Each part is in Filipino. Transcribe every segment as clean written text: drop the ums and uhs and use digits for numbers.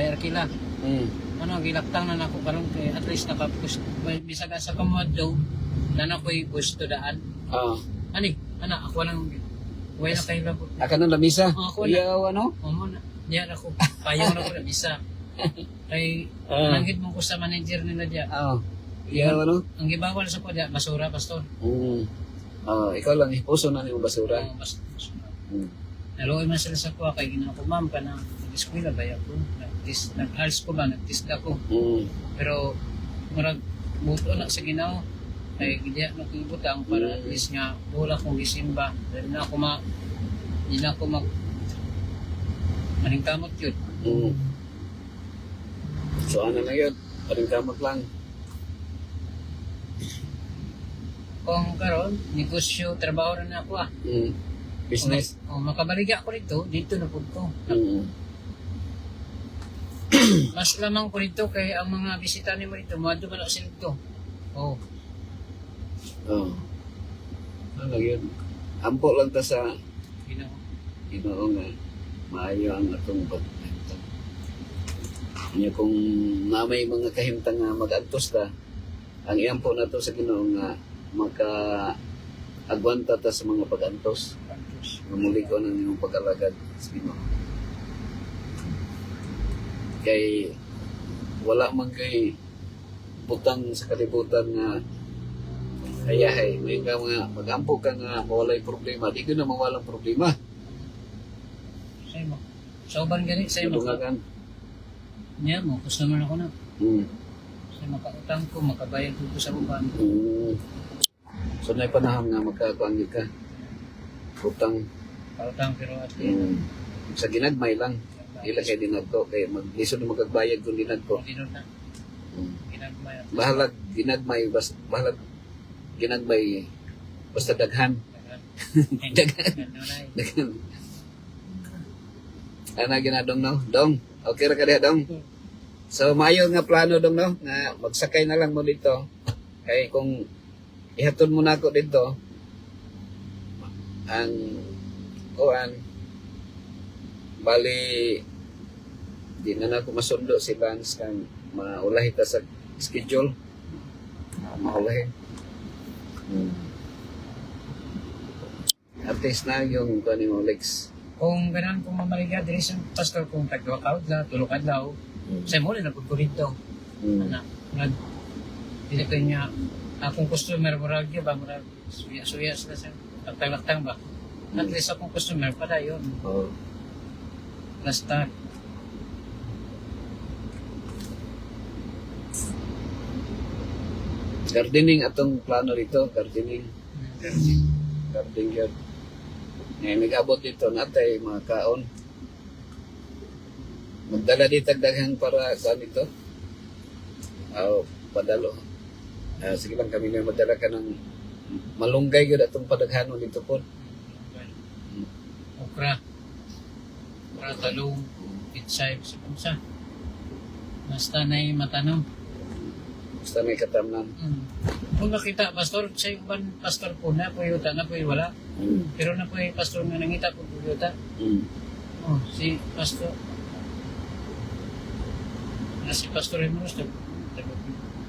bayar kila. Mm. Ano, gilaktang na nako karon kay at least nakapus bisag sa kamado na nakoy pwesto daan. Ani, ako lang way na kay labot. Aka nang lamisa. Ako na. Iyaw ano? Amo na. Diyan ako. Payaw na ko na bisa. Kay nanggit mo ko sa manager nila diya. Iyaw ano? Ang gibawal sa ko diya basura pastor. Ikaw lang ipuso na nimo basura. Basura. Mm. Naluoy man sila sa kuha kay ginako ma'am ka na nag-eskwela ba ko. Nag-hals ko ba, nag-tista ko. Pero murag buto na sa Ginoo kay gidya na ko ibutang para at least nga wala kong gisimba. Dahil na ako hindi na ako maningkamot yun. So ano na yun? Paningkamot lang. Kung karon negosyo, trabaho na ako Business. Makabaligya ko dito na po ko. Mas lamang ko dito kay ang mga bisita ni mo dito, mga dumala sila dito. Ano yun? Ampo lang ta sa Ginoo. Ginoo nga maayo ang atong pagkanta. Kanya kung may mga kahimtang nga mag-agtos ta, ang iampo na to sa Ginoo nga maka-agwanta ta sa mga pag-antos. Mamuli ko ng inyong pag-alagad sa Ginoo. Kay wala man kay butang sa kalibutan nga hayahay. May nga mga mag-ampo ka nga mawalay problema. Di ko na mawalang problema. Sa'yo mo. Sa uban ganit, sa'yo mo. Dungagan. Niya mo, customer ako na. Mm. Sa'yo makautang ko, makabayad ko sa uban. So na panahon nga magkakuan ka. Utang. Pautang pero at Sa ginagmay lang. Ila kay dinagko kay maglisod na magagbayad kung dinagko. Ginod na. Ginagmay. Bahalag ginagmay bahalag ginagmay basta daghan. Daghan. Ana ginadong no? Dong. Okay ra ka diha dong. So maayo nga plano dong no nga magsakay na lang mo dito. Kay kung ihatod mo na ako dito ang kuan bali di na ako masundo si Lance kang maulahi ta sa schedule maulahi at least na yung kuan mo Lex Kung ganan kung mamaliga, dili sa pastor kung tagduwa ka tulog adlaw. Sa mo na ko dito. Ana, dili ko niya akong customer murag ba murag suya sila sa taglaktang ba. At least akong customer pala yun. Basta gardening atong plano dito gardening yun ngayon nag-abot dito natay mga kaon magdala dito daghang para saan ito padalo sige lang kami na magdala ka ng malunggay yun atong padaghanon dito po okra, talong, pitsay, sa basta na yung matanong. basta may katamnan Kung nakita, pastor, sa iban pastor po na po yuta, na po wala. Pero na po yung pastor nga nangita po yuta. Si pastor, si pastor Hemoros,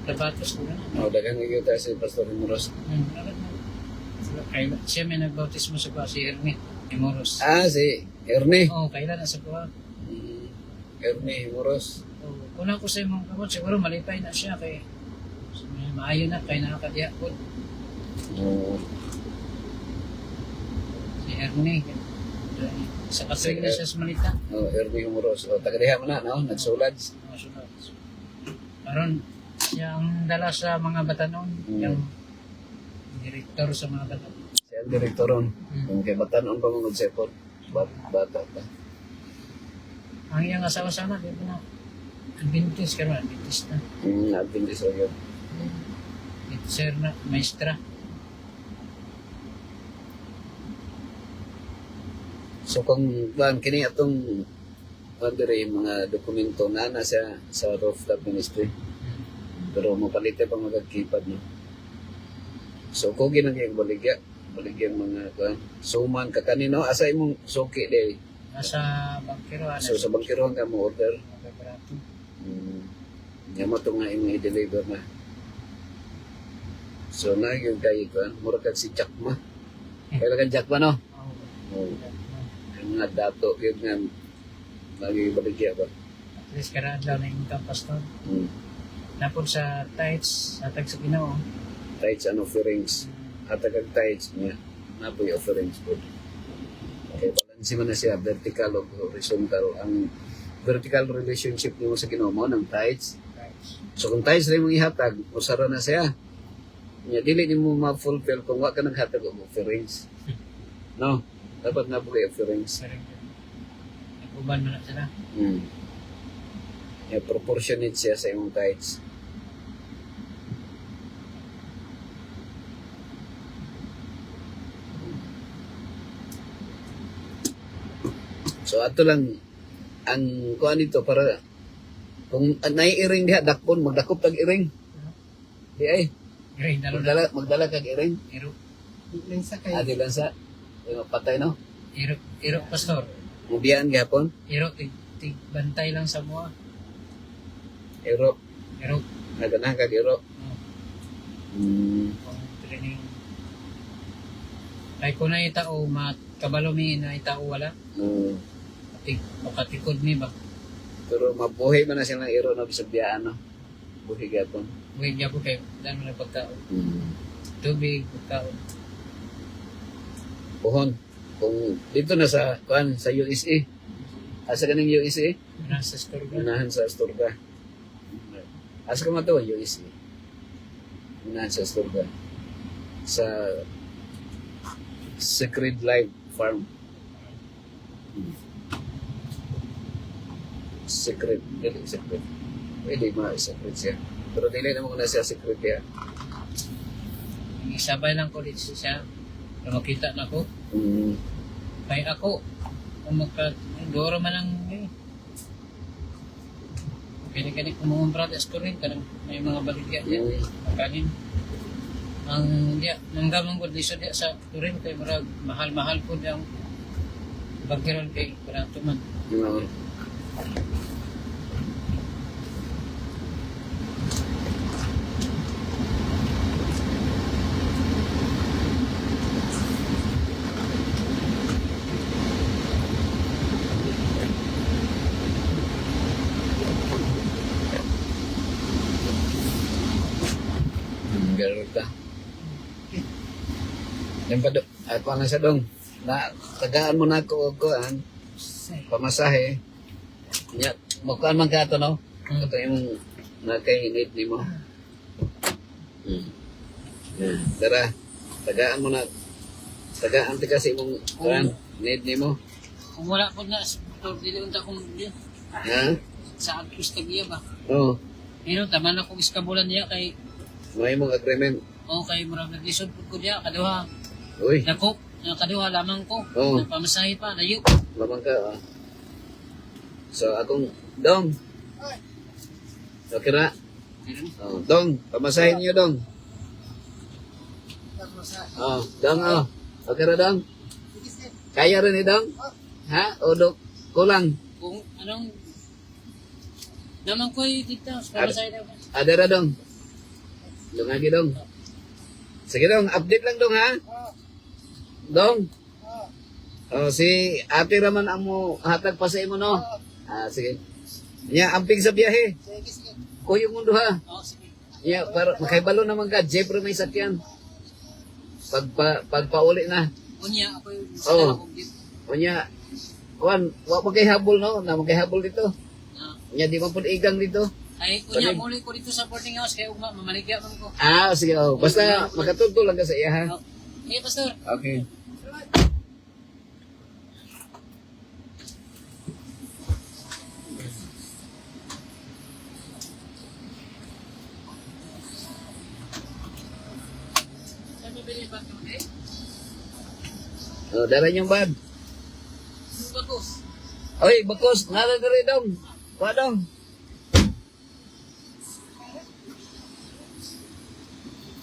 tabatos ko na. daghang nagyuta si Pastor Hemoros Siya may nagbautismo sa kuha, si Ernie Hemoros. si Ernie Kailan na sa kuha. Ernie Hemoros Kuna ko sa imong kamot, siguro malipay na siya kay maayo na kay nakakadya po. Si Ernie. Sa katuig na siya sa Manita. Ernie Hemoros taga-diha mo na no? Nagsulad Karon siya ang dala sa mga batanon, yung direktor sa mga batanon. siya ang direktoron kung kay batanon pa mga magsepot bata pa Ang iyang asawa sana, di ba na? Adventist ka na, Adventist na. Adventist o yun Teacher na, maestra. so kung kini atong mga dokumento na siya sa rooftop ministry pero mapalitan pa magagkipad no so kung ginang yung baligyan mga suman ka kanino asa imong suki day Nasa Bangkiroan. So sa bangkirohan ka mo order. Barato. Yama to nga imong i-deliver na. So na yung kayo ko, mura kag si Jack Ma. Kailan ka Jack Ma no? Oo. Ang nga dato yun nga lagi baligya ba? At least karaan daw na income pastor. Hmm. Napon sa tights, sa tag sa Ginoo. Tights and offerings. Hatag ang tights niya. Napoy offerings po. Okay, balansi man na siya, vertical o horizontal. Ang vertical relationship niyo sa Ginoo mo ng tights. So kung tights rin mong ihatag, usara na siya. Nya dili nimo ma-fulfill kung wa ka naghatag og offerings. No, dapat na po offerings. Nag-uban man na sila. Proportionate siya sa imong tithes. So ato lang ang kuan nito para kung naiiring diha dakpon magdakop tag iring. Di ay Gray na lang. magdala kag iring. Iro. Lensa kayo. Adi lang sa patay no. Iro pastor. Mubiyaan gihapon. Iro tig bantay lang sa mga. Ero Iro. naganahan kag ero. Kung training. Ay kung na itao, makabalo mi na itao wala. Makatikod mi ba? Pero mabuhay man na silang ero na bisag biyaan no. Buhay gapon. Huwag niya po kayo. Dahil mo na pagkaon. Tubig, pagkaon. Pohon. Kung dito na sa kuan sa USA. Asa ka ng USA? Nasa store ka. Unahan sa store ka. Asa ka mato USA? Unahan sa store ka. Sa Secret Life Farm. Secret. Dili secret. Pwede ma-secret siya. Pero dili naman ko na siya secret ya. Isabay lang ko dito siya. Na makita na ko. Kaya ako, kung magka-doro man lang eh. Kani-kani kung mga brother store rin, kanang may mga baligya niya. Kanin. Ang diya, nanggamang ko dito diya sa turin, kaya marag mahal-mahal po diyang bagkiron kay Barato man. Garota. Yan pa do. Ako na sa dong. Na tagaan mo na ako og kuan. Pamasahe. Nya makuan man ka to no. Ito yung nakainit nimo. Tara. Tagaan mo na. Tagaan ti kasi imong kuan need nimo. Kung wala po na, dili unta kong diya. Ha? Sa agpus tagiya ba? Oo. Pero taman ako iskabulan niya kay May imong agreement. kay murag naglisod po ko diya kaduha. Uy. Dako, yung kaduha lamang ko. Oo. Nagpamasahe pa, layo. Lamang ka. Ah. So akong dong. Okay na. Oh, dong, pamasahin niyo dong. Dong, okay na dong. Kaya rin ni dong? Ha? O dok, kulang. Kung anong naman ko dito, pamasahe na ko. Ada dong. Lungagi dong. Sige dong, update lang dong ha. Dong. Oh, si Ate Raman ang mo hatag pa sa imo no. Sige. Nya amping sa biyahe. Kuyo mo duha. Sige. Ya, para makaibalo naman ka, Jeffrey may sakyan. Pagpauli na. Unya, ako yung Oo. sadala kong dito. Kunya, kuan, wa magkaihabol no, na magkaihabol dito. Na, Nya di man pud igang dito. ay, unya, muli ko dito sa boarding house, kaya ugma, mamaligya man ko. Sige, basta makatulto lang ka sa iya ha. Iya, pastor. Okay. Saan mabili ba ito, eh? Dara niyong bag. Bakos. Oy, bakos, nara diri dong. Wa dong.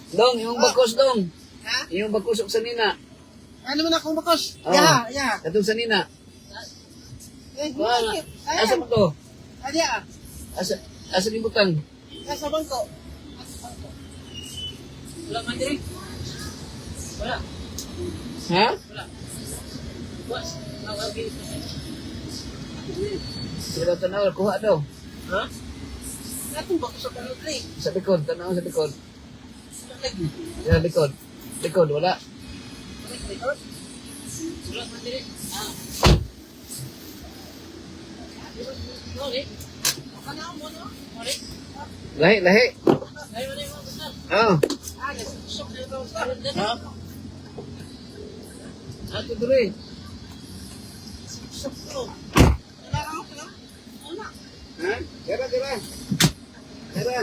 Dong, yung bakos dong. Ha? Yung bakos og sanina. Ano man akong bakos? Oh. Ya. Katong sanina. Wala. Asa mo to? Ada. Asa ni butang? Nasa bangko. Wala man diri. Wala. Ha? Wala. Was, nawagin ko siya. Sila tanaw, kuha daw. Ha? Natumbak sa kanutri. Sa likod, tanaw sa likod. Lagi. Sa likod. Likod, wala. Wala man diri. Ah. Sorry. Ano mo no? Sorry. Lahi, lahi. Ay, wala mo basta. Oh. Ah, nagsusok na ito. Ha? Ato diri. Susok to. Wala ka ako lang. Wala. Ha? Dira, dira. Dira.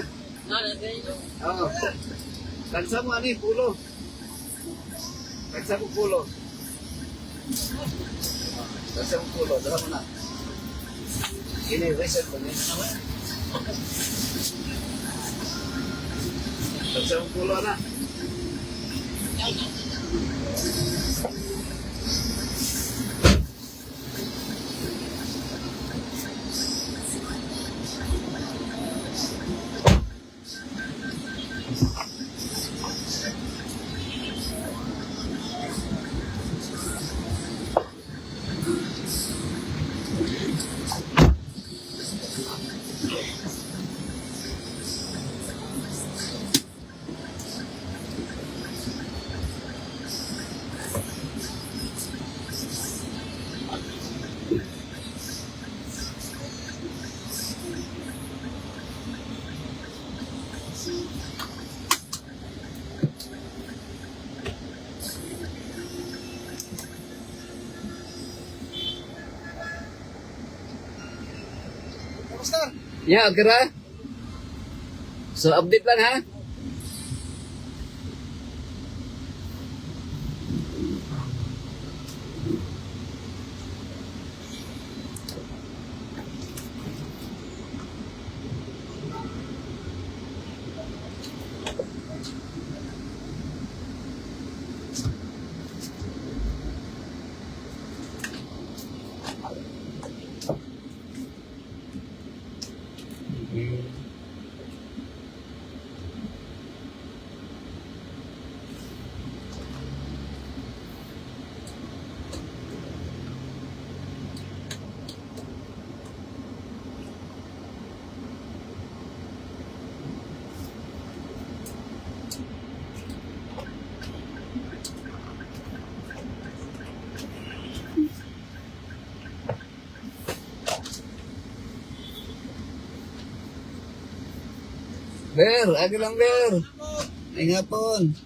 Nala diri. Oh. Tansa mo ani, pulo. Tansa mo pulo. Tansa mo pulo, dala mo na. Ini reset ko ni. Tansa mo pulo na. Kamusta? Ya, kira. So update lang ha. Ber, aga lang Ber. Ay nga pon.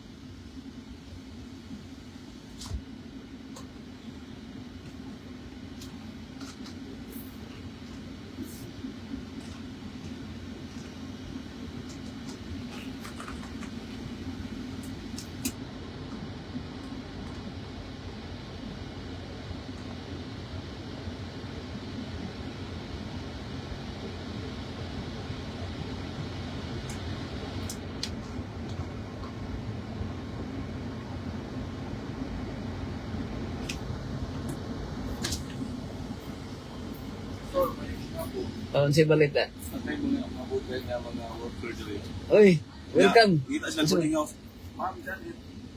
Taon si balita. Patay mga mabuti nga mga worker dili. Oy, welcome. Kita sila putting off. Ma'am, dyan.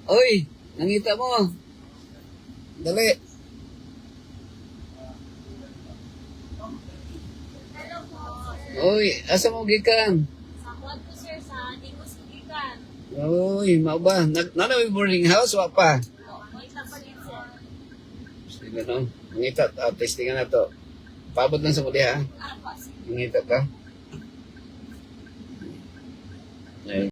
Oy, nangita mo. Dali. Oy, asa mo gikan? Sakuan po sir sa Digos Gikan. Oy, mao ba? Nana may boarding house wa pa. Makita pa rin sir. Sige no. Nangita, testingan na to. Paabot lang sa muli ha. Apa sir? Nangita ka.